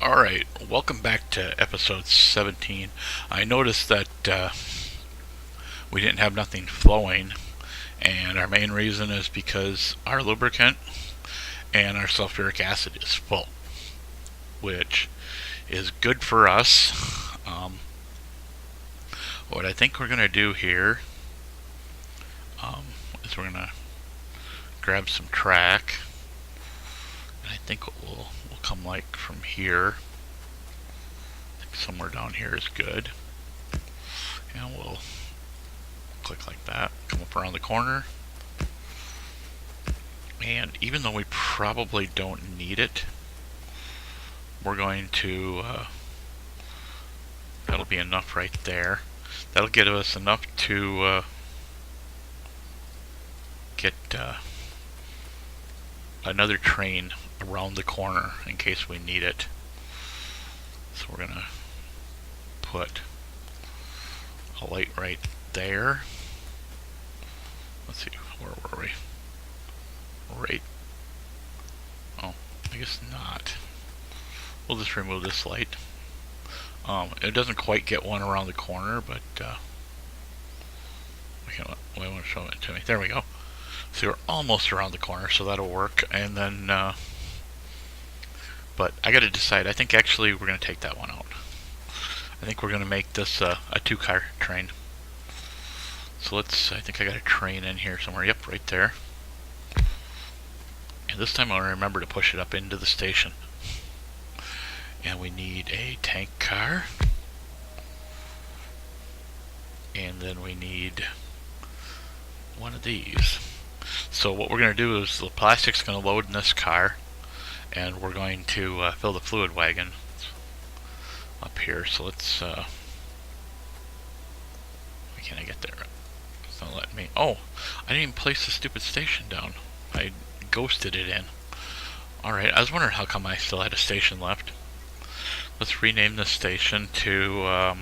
Alright, welcome back to episode 17. I noticed that we didn't have nothing flowing, and our main reason is because our lubricant and our sulfuric acid is full, which is good for us. What I think we're going to do here is we're going to grab some track, and I think what we'll come like from here. I think somewhere down here is good. And we'll click like that, come up around the corner. And even though we probably don't need it, we're going to, that'll be enough right there. That'll give us enough to get another train around the corner in case we need it. So we're going to put a light right there. Let's see, where were we? Right. Oh, I guess not. We'll just remove this light. It doesn't quite get one around the corner, but I want to show it to me. There we go. So we're almost around the corner, so that'll work. And then, but I got to decide. I think actually we're going to take that one out. I think we're going to make this a two-car train. So I think I got a train in here somewhere. Yep, right there. And this time I'll remember to push it up into the station. And we need a tank car. And then we need one of these. So what we're going to do is the plastic's going to load in this car, and we're going to fill the fluid wagon up here. So let's, why can't I get there? It's not letting me. Oh, I didn't even place the stupid station down. I ghosted it in. Alright, I was wondering how come I still had a station left. Let's rename the station to,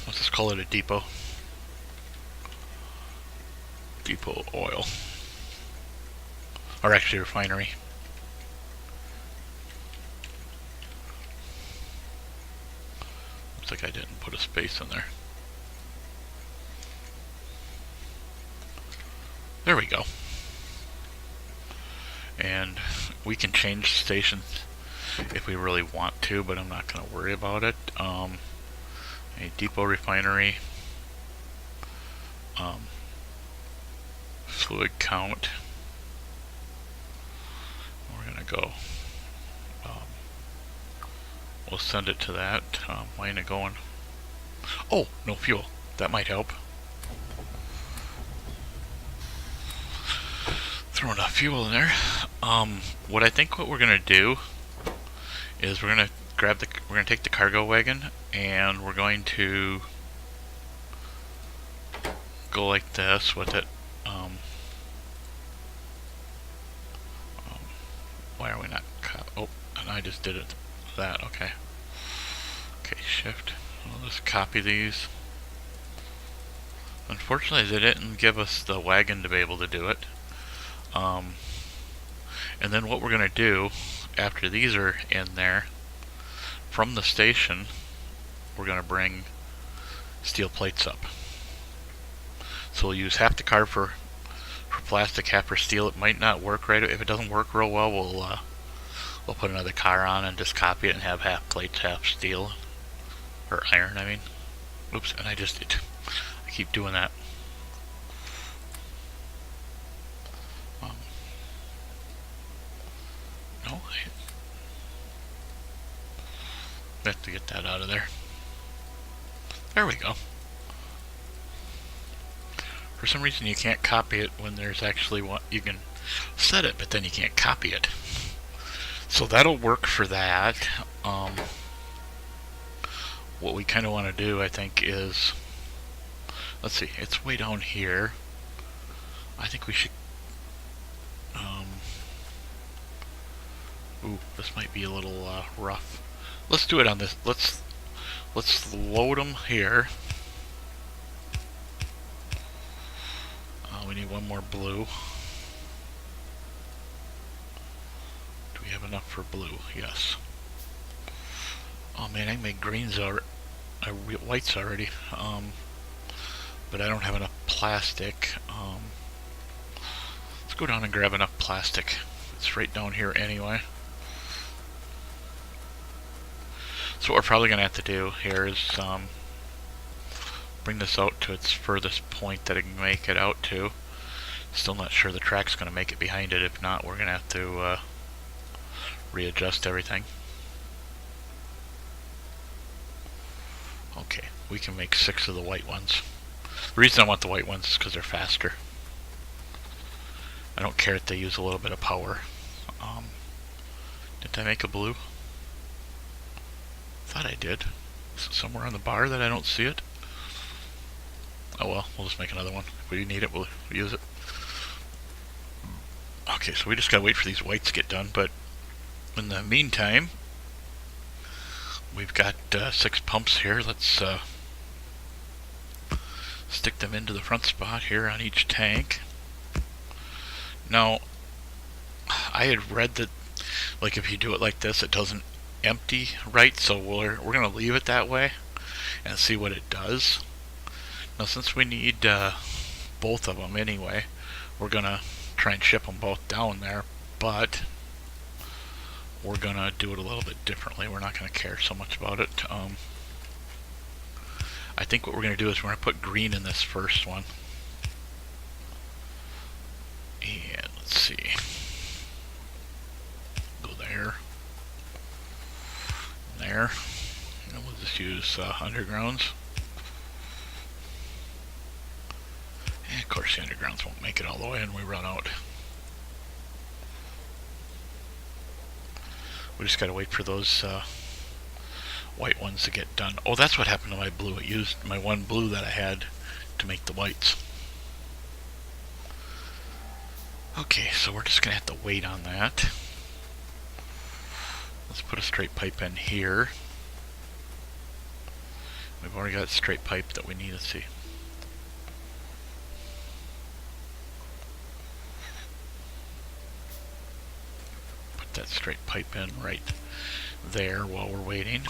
let's just call it a depot. Depot oil. Or actually refinery. Looks like I didn't put a space in there. There we go. And we can change stations if we really want to, but I'm not going to worry about it. A depot refinery. Fluid count. We're going to go. We'll send it to that. Why ain't it going? Oh, no fuel. That might help. Throw enough fuel in there. What I think what we're gonna do is we're gonna take the cargo wagon and we're going to go like this with it. Why are we not? Oh, and I just did it. That okay. Okay, shift. I'll just copy these. Unfortunately, they didn't give us the wagon to be able to do it. And then what we're going to do after these are in there, from the station, we're going to bring steel plates up. So we'll use half the car for plastic, half for steel. It might not work right. If it doesn't work real well, we'll put another car on and just copy it and have half plates, half steel, or iron. I mean, oops, and I keep doing that. No, I have to get that out of there. There we go. For some reason you can't copy it when there's actually one. You can set it, but then you can't copy it. So that'll work for that. What we kind of want to do, I think, is, let's see, it's way down here. I think we should, ooh, this might be a little rough. Let's do it on this. Let's load them here. We need one more blue. have enough for blue, yes. Oh man, I can make greens already, whites already, but I don't have enough plastic. Let's go down and grab enough plastic. It's right down here anyway. So what we're probably going to have to do here is bring this out to its furthest point that it can make it out to. Still not sure the track's going to make it behind it. If not, we're going to have to readjust everything. Okay, we can make 6 of the white ones. The reason I want the white ones is because they're faster. I don't care if they use a little bit of power. Did I make a blue? Thought I did. Is it somewhere on the bar that I don't see it? Oh well, we'll just make another one. If we need it, we'll use it. Okay, so we just gotta wait for these whites to get done, but in the meantime, we've got 6 pumps here. Let's stick them into the front spot here on each tank. Now, I had read that, like, if you do it like this, it doesn't empty right, so we're going to leave it that way and see what it does. Now, since we need both of them anyway, we're going to try and ship them both down there, but we're going to do it a little bit differently. We're not going to care so much about it. I think what we're going to do is we're going to put green in this first one. And let's see. Go there. There. And we'll just use undergrounds. And of course the undergrounds won't make it all the way and we run out. We just gotta wait for those white ones to get done. Oh, that's what happened to my blue. It used my one blue that I had to make the whites. Okay, so we're just gonna have to wait on that. Let's put a straight pipe in here. We've already got a straight pipe that we need to see. Put that straight pipe in right there while we're waiting.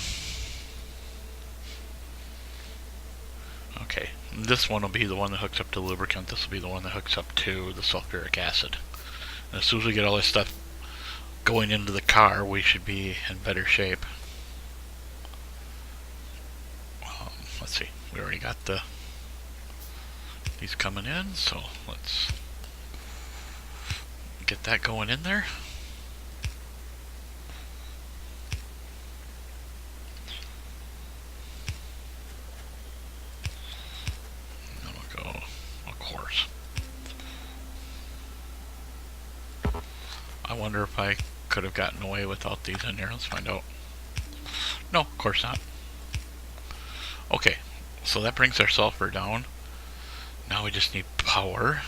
Okay, this one will be the one that hooks up to the lubricant. This will be the one that hooks up to the sulfuric acid. And as soon as we get all this stuff going into the car, we should be in better shape. Let's see, we already got these coming in, so let's get that going in there. And we'll go, of course. I wonder if I could have gotten away without these in here. Let's find out. No, of course not. Okay, so that brings our sulfur down. Now we just need power.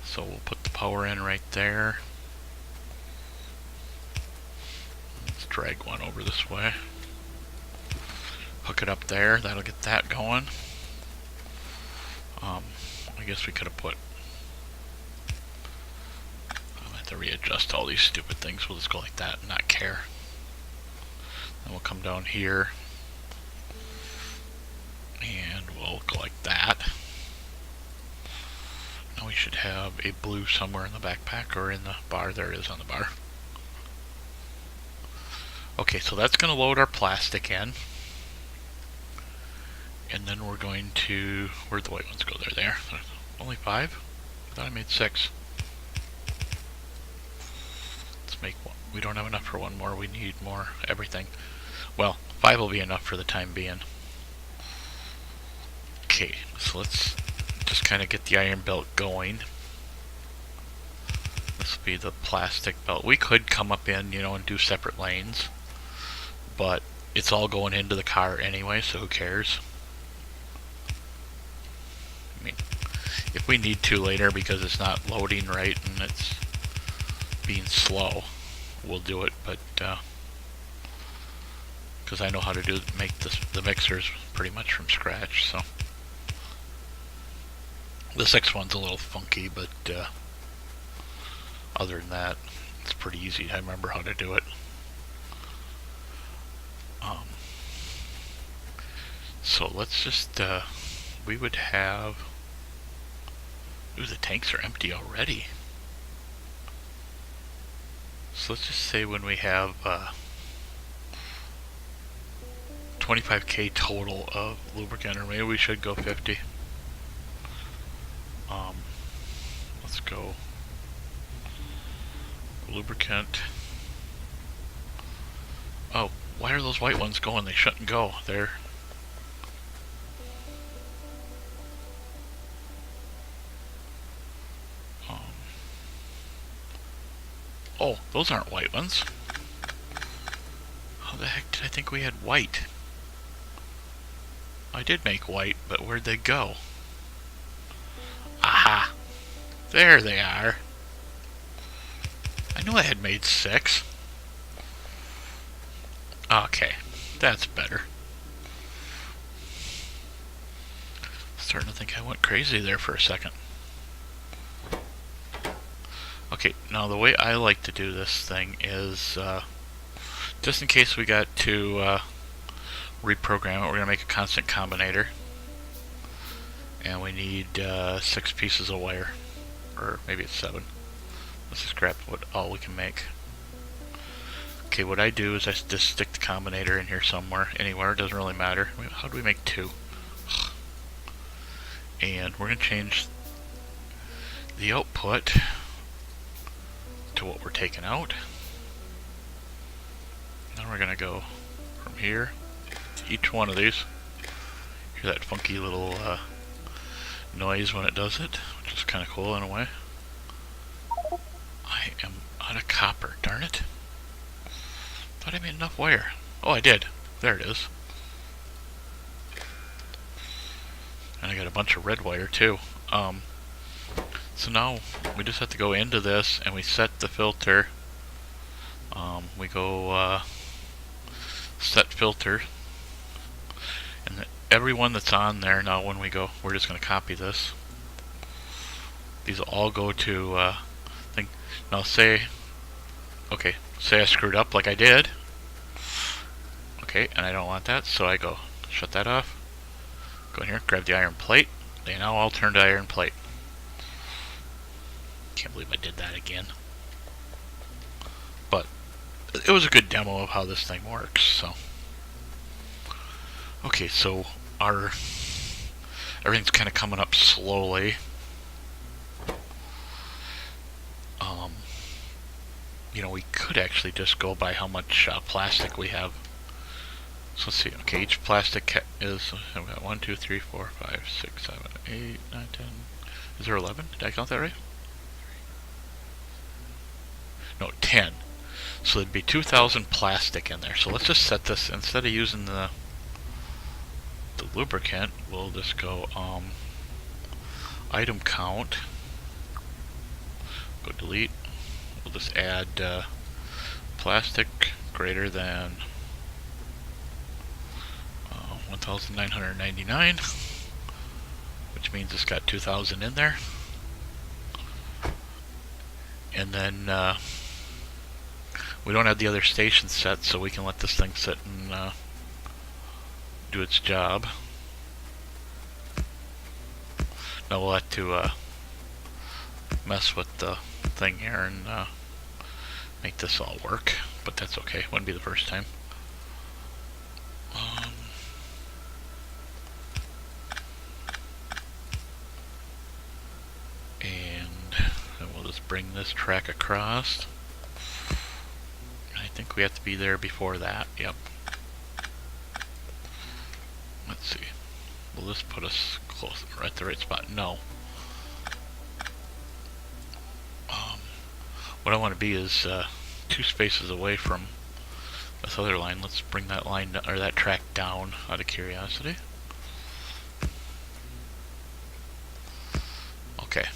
So we'll put the power in right there. Let's drag one over this way. Hook it up there. That'll get that going. I guess we could have put... I'll have to readjust all these stupid things. We'll just go like that and not care. Then we'll come down here. And we'll go like that. Now we should have a blue somewhere in the backpack or in the bar. There it is on the bar. Okay, so that's going to load our plastic in. And then we're going to... Where'd the white ones go? There they are. Only 5? I thought I made 6. Let's make one. We don't have enough for one more. We need more everything. Well, 5 will be enough for the time being. Okay, so let's just kind of get the iron belt going. This will be the plastic belt. We could come up in, you know, and do separate lanes, but it's all going into the car anyway, so who cares? I mean, if we need to later because it's not loading right and it's being slow, we'll do it, but because I know how to make the mixers pretty much from scratch, so. The 6 one's a little funky, but Other than that, it's pretty easy. I remember how to do it. So let's just, we would have, ooh, the tanks are empty already. So let's just say when we have 25k total of lubricant, or maybe we should go 50. Let's go lubricant. Oh, why are those white ones going? They shouldn't go. They're oh, those aren't white ones. How the heck did I think we had white? I did make white, but where'd they go? Aha! There they are. I knew I had made 6. Okay, that's better. Starting to think I went crazy there for a second. Okay, now the way I like to do this thing is, just in case we got to reprogram it, we're going to make a constant combinator. And we need 6 pieces of wire. Or maybe it's 7. Let's just grab what all we can make. Okay, what I do is I just stick the combinator in here somewhere, anywhere, it doesn't really matter. How do we make 2? And we're going to change the output to what we're taking out. Now we're going to go from here to each one of these. Hear that funky little noise when it does it, which is kind of cool in a way. I am out of copper, darn it. Thought I made enough wire. Oh, I did. There it is. And I got a bunch of red wire too. So now we just have to go into this and we set the filter. We go set filter, and every one that's on there now, when we go, we're just going to copy this. These will all go to thing. Now say, okay, say I screwed up like I did. Okay, and I don't want that, so I go shut that off. Go in here, grab the iron plate. They now all turn to iron plate. Can't believe I did that again. But it was a good demo of how this thing works. So, okay, so our everything's kind of coming up slowly. You know, we could actually just go by how much plastic we have. So let's see. Okay, each plastic is, I've got 1, 2, 3, 4, 5, 6, 7, 8, 9, 10. Is there 11? Did I count that right? No, 10. So there'd be 2,000 plastic in there. So let's just set this, instead of using the lubricant, we'll just go item count. Go delete. We'll just add plastic greater than 1,999, which means it's got 2,000 in there. And then we don't have the other stations set, so we can let this thing sit and do its job. Now we'll have to mess with the thing here and make this all work, but that's okay. Wouldn't be the first time. And then we'll just bring this track across. I think we have to be there before that. Yep. Let's see. Will this put us close, right at the right spot? No. What I want to be is 2 spaces away from this other line. Let's bring that line, or that track, down out of curiosity. Okay.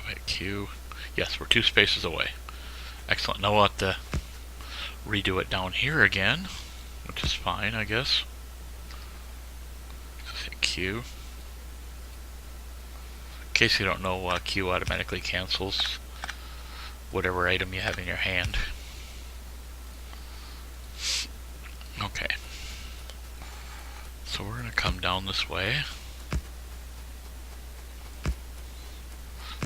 Right, Q. Yes, we're 2 spaces away. Excellent. Now we'll have to redo it down here again, which is fine, I guess. Just hit Q. In case you don't know, Q automatically cancels whatever item you have in your hand. Okay. So we're going to come down this way.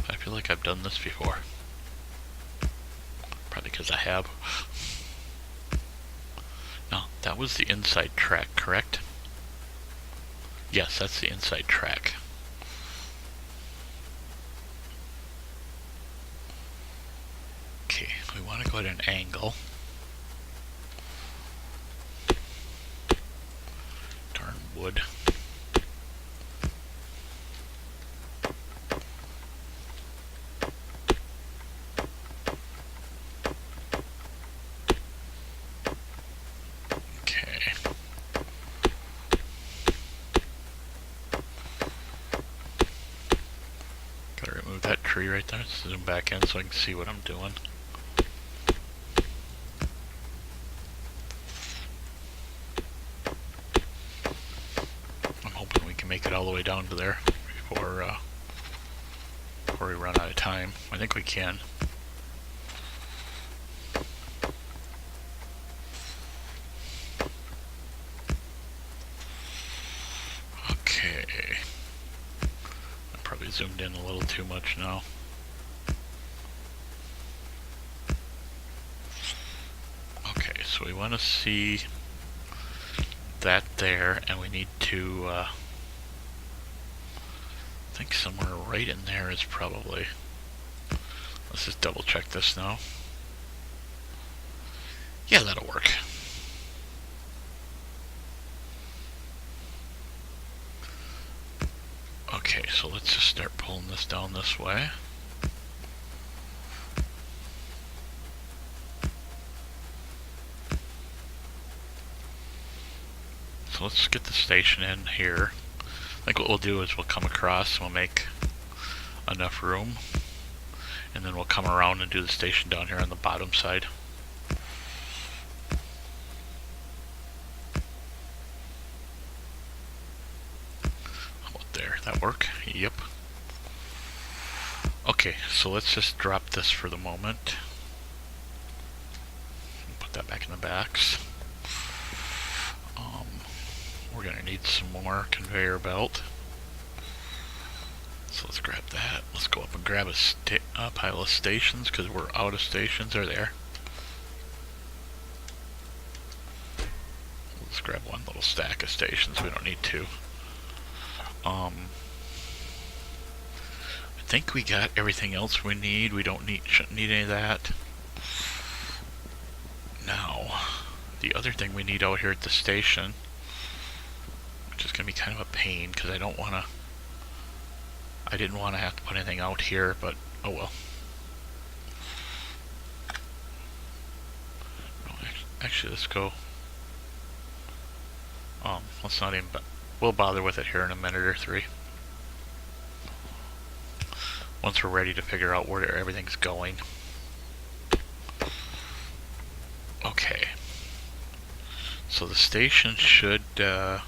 I feel like I've done this before. Probably because I have. No, that was the inside track, correct? Yes, that's the inside track. Okay, we want to go at an angle. Darn wood. Okay. Gotta remove that tree right there. Zoom back in so I can see what I'm doing. Make it all the way down to there before we run out of time. I think we can. Okay. I probably zoomed in a little too much now. Okay, so we want to see that there, and we need to I think somewhere right in there is probably... Let's just double check this now. Yeah, that'll work. Okay, so let's just start pulling this down this way. So let's get the station in here. I think what we'll do is we'll come across, we'll make enough room, and then we'll come around and do the station down here on the bottom side. How about there? That work? Yep. Okay, so let's just drop this for the moment. Put that back in the backs. We're going to need some more conveyor belt. So let's grab that. Let's go up and grab a pile of stations because we're out of stations. They're there. Let's grab one little stack of stations. We don't need two. I think we got everything else we need. We shouldn't need any of that. Now, the other thing we need out here at the station, which is going to be kind of a pain because I didn't want to have to put anything out here, but oh well. No, actually, let's go. Let's not even. We'll bother with it here in a minute or three. Once we're ready to figure out where everything's going. Okay. So the station should go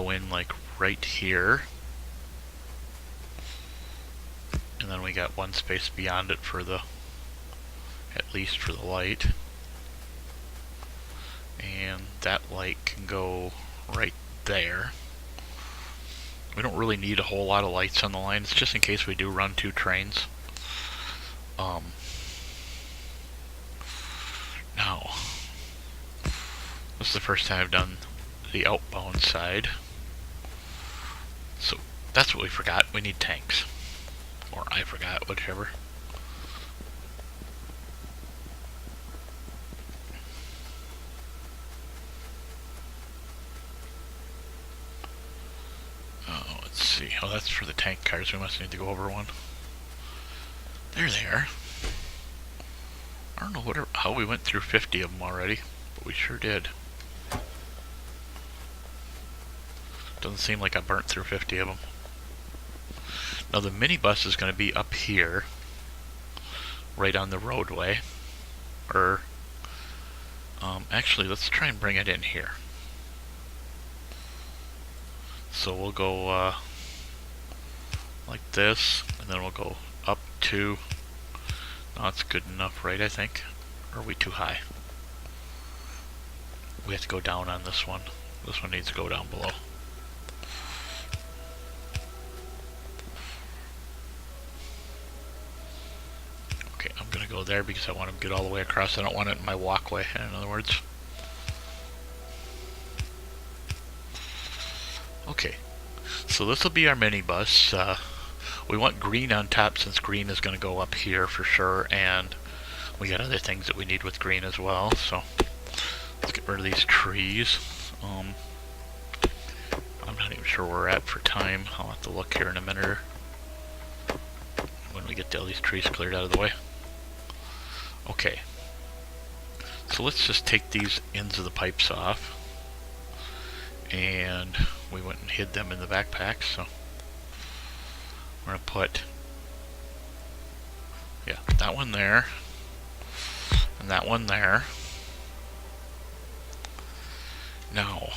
in like right here. And then we got one space beyond it for the, at least for the light. And that light can go right there. We don't really need a whole lot of lights on the line. It's just in case we do run two trains. Now, this is the first time I've done the outbound side. So that's what we forgot. We need tanks. Or I forgot, whichever. Let's see. Oh, that's for the tank cars. We must need to go over one. There they are. I don't know how we went through 50 of them already, but we sure did. Doesn't seem like I burnt through 50 of them. Now the minibus is going to be up here, right on the roadway. Or, actually, let's try and bring it in here. So we'll go like this, and then we'll go up to Oh, that's good enough, right, I think? Or are we too high? We have to go down on this one. This one needs to go down below. Okay, I'm gonna go there because I want to get all the way across. I don't want it in my walkway, in other words. Okay, so this will be our minibus. We want green on top since green is going to go up here for sure, and we got other things that we need with green as well. So let's get rid of these trees. I'm not even sure where we're at for time. I'll have to look here in a minute when we get all these trees cleared out of the way. Okay, so let's just take these ends of the pipes off, and we went and hid them in the backpack. So we're gonna put, yeah, that one there and that one there. Now,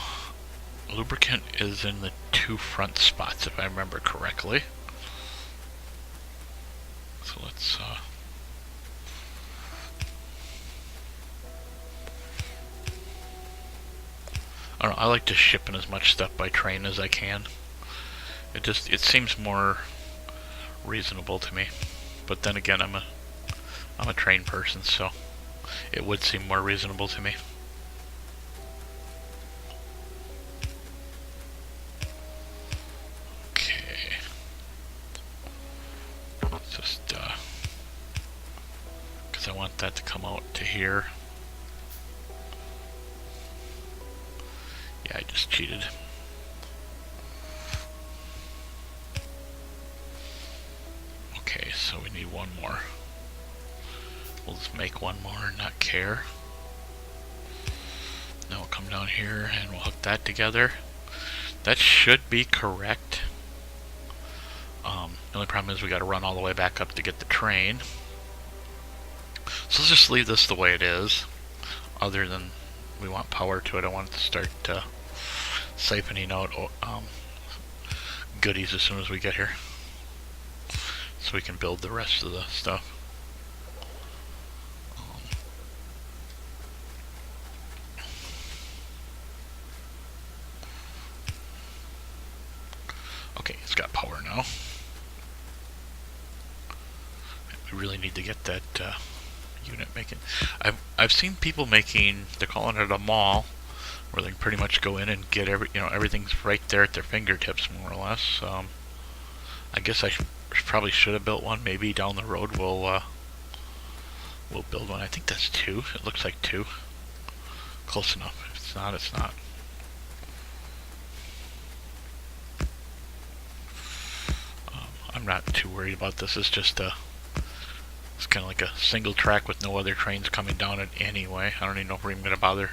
lubricant is in the 2 front spots if I remember correctly. So let's I don't know, I like to ship in as much stuff by train as I can. It seems more reasonable to me. But then again, I'm a train person, so it would seem more reasonable to me. Okay. Let's just because I want that to come out to here. Yeah, I just cheated. Okay, so we need one more. We'll just make one more and not care. Now we'll come down here and we'll hook that together. That should be correct. The only problem is we got to run all the way back up to get the train. So let's just leave this the way it is. Other than we want power to it, I want it to start siphoning out goodies as soon as we get here, so we can build the rest of the stuff. Okay, it's got power now. We really need to get that unit making. I've seen people making, they're calling it a mall, where they can pretty much go in and get everything's right there at their fingertips, more or less. I guess I probably should have built one. Maybe down the road we'll build one. I think that's 2. It looks like 2. Close enough. If it's not, it's not. I'm not too worried about this. It's just it's kind of like a single track with no other trains coming down it anyway. I don't even know if we're even going to bother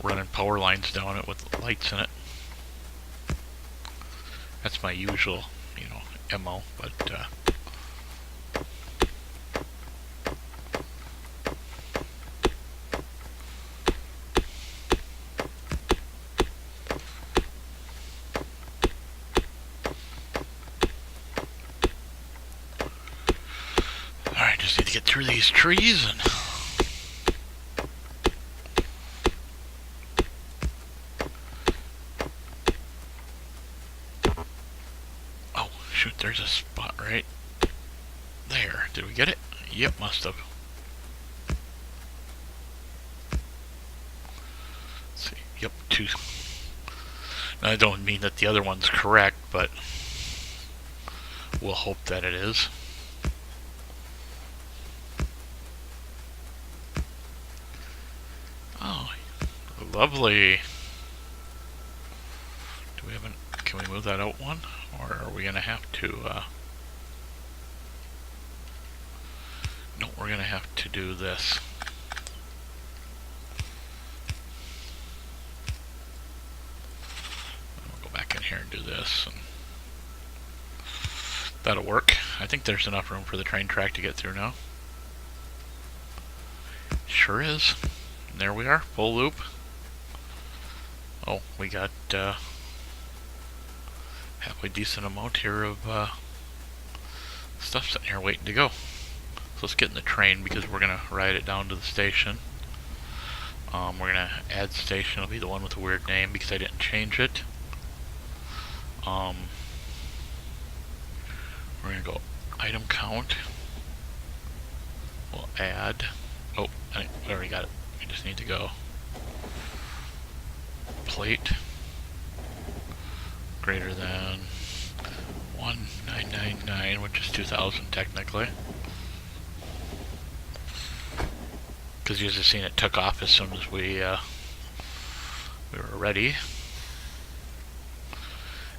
running power lines down it with lights in it. That's my usual, MO, but alright, just need to get through these trees and shoot, there's a spot right there. Did we get it? Yep, must have. Let's see. Yep, 2. Now, I don't mean that the other one's correct, but we'll hope that it is. Oh, lovely. Do we have an, can we move that out one? Or are we going to have to, no, we're going to have to do this. We'll go back in here and do this. And that'll work. I think there's enough room for the train track to get through now. Sure is. And there we are, full loop. Oh, we got, halfway decent amount here of stuff sitting here waiting to go. let's get in the train because we're going to ride it down to the station. We're going to add station. It'll be the one with the weird name because I didn't change it. We're going to go item count. We'll add. Oh, I already got it. We just need to go plate greater than 1999, which is 2000 technically. Because you just seen it took off as soon as we were ready.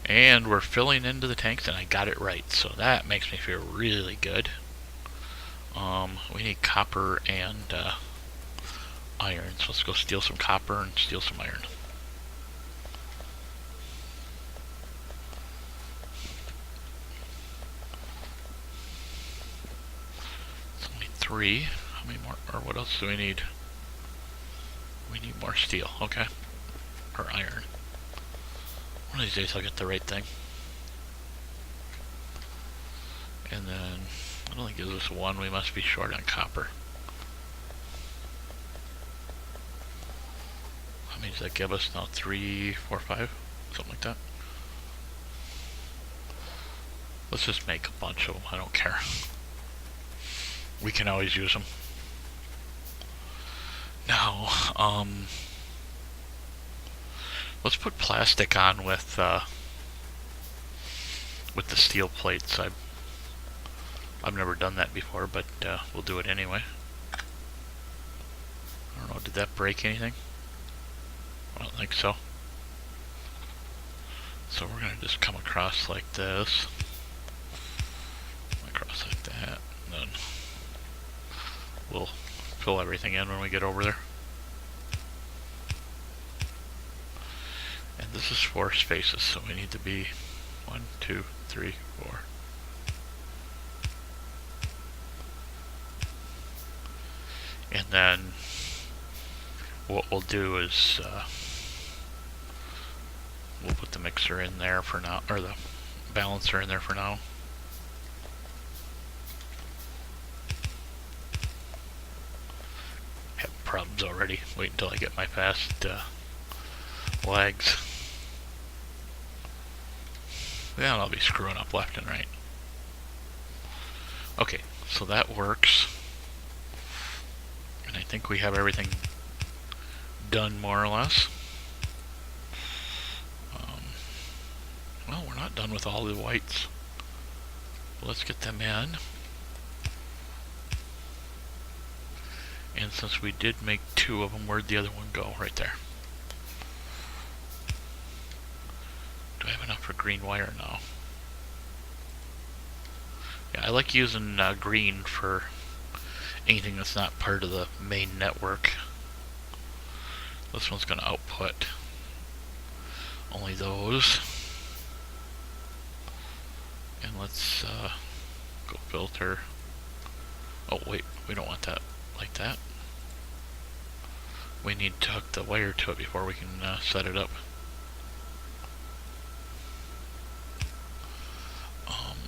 And we're filling into the tanks and I got it right, so that makes me feel really good. We need copper and iron, so let's go steal some copper and steal some iron. It's only 3. How many more, or what else do we need? We need more steel, okay. Or iron. One of these days I'll get the right thing. And then, it only gives us 1, we must be short on copper. How many does that give us now? 3, 4, 5? Something like that. Let's just make a bunch of them, I don't care. We can always use them. Now, let's put plastic on with the steel plates. I've never done that before, but we'll do it anyway. I don't know, did that break anything? I don't think so. So we're gonna just come across like this. Across like that, and then we'll fill everything in when we get over there. And this is 4 spaces, so we need to be 1, 2, 3, 4. And then what we'll do is we'll put the mixer in there for now, or the balancer in there for now. Have problems already. Wait until I get my fast legs. Then I'll be screwing up left and right. Okay, so that works. And I think we have everything done more or less. Well, we're not done with all the whites. Let's get them in. And since we did make 2 of them, where'd the other one go? Right there. Do I have enough for green wire now? Yeah, I like using green for anything that's not part of the main network. This one's going to output only those. And let's go filter. Oh wait, we don't want that like that. We need to hook the wire to it before we can set it up.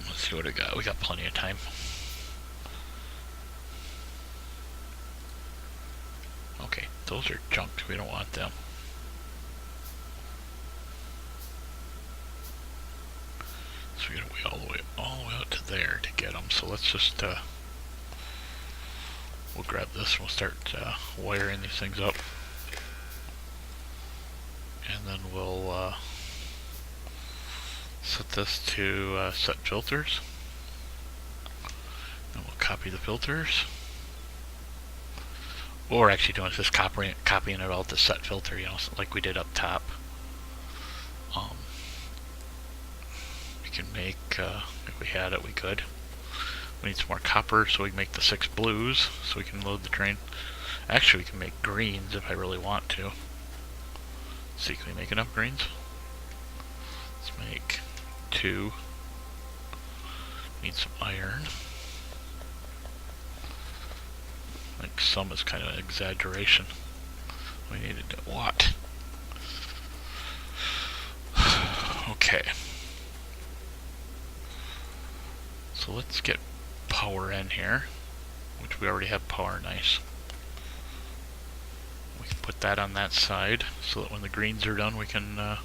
Let's see what we got. We got plenty of time. Okay, those are junked. We don't want them. So we gotta wait all the way out to there to get them. So let's just we'll grab this and we'll start wiring these things up, and then we'll set this to set filters, and we'll copy the filters. What we're actually doing is just copying it all to set filter, you know, like we did up top. We can make, if we had it, we could. We need some more copper so we can make the 6 blues so we can load the train. Actually, we can make greens if I really want to. Let's see, can we make enough greens? Let's make 2. Need some iron. I think some is kind of an exaggeration. We needed a lot. Okay. So let's get power in here. which we already have power. Nice. We can put that on that side so that when the greens are done we can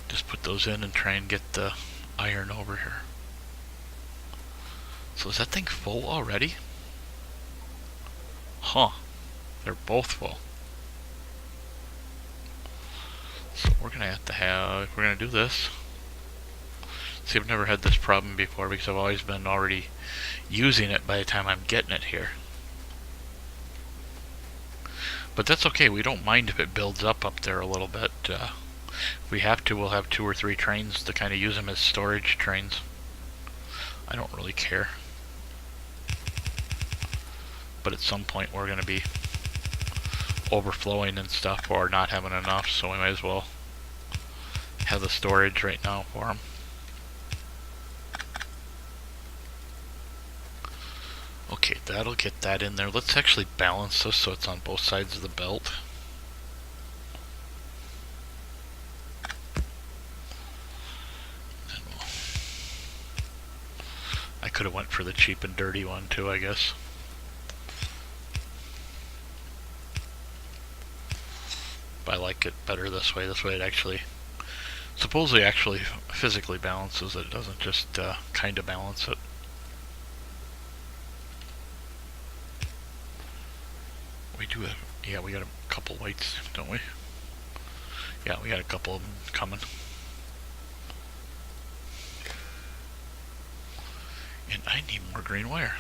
just put those in and try and get the iron over here. So is that thing full already? Huh. They're both full. So we're gonna we're gonna do this. See, I've never had this problem before because I've always been already using it by the time I'm getting it here. But that's okay, we don't mind if it builds up there a little bit. If we have to, we'll have 2 or 3 trains to kind of use them as storage trains. I don't really care. But at some point we're going to be overflowing and stuff or not having enough, so we might as well have the storage right now for them. Okay, that'll get that in there. Let's actually balance this so it's on both sides of the belt. I could have went for the cheap and dirty one too, I guess. But I like it better this way. This way it actually, supposedly actually physically balances it. It doesn't just kind of balance it. We do have, yeah, we got a couple lights, don't we? Yeah, we got a couple of them coming. And I need more green wire.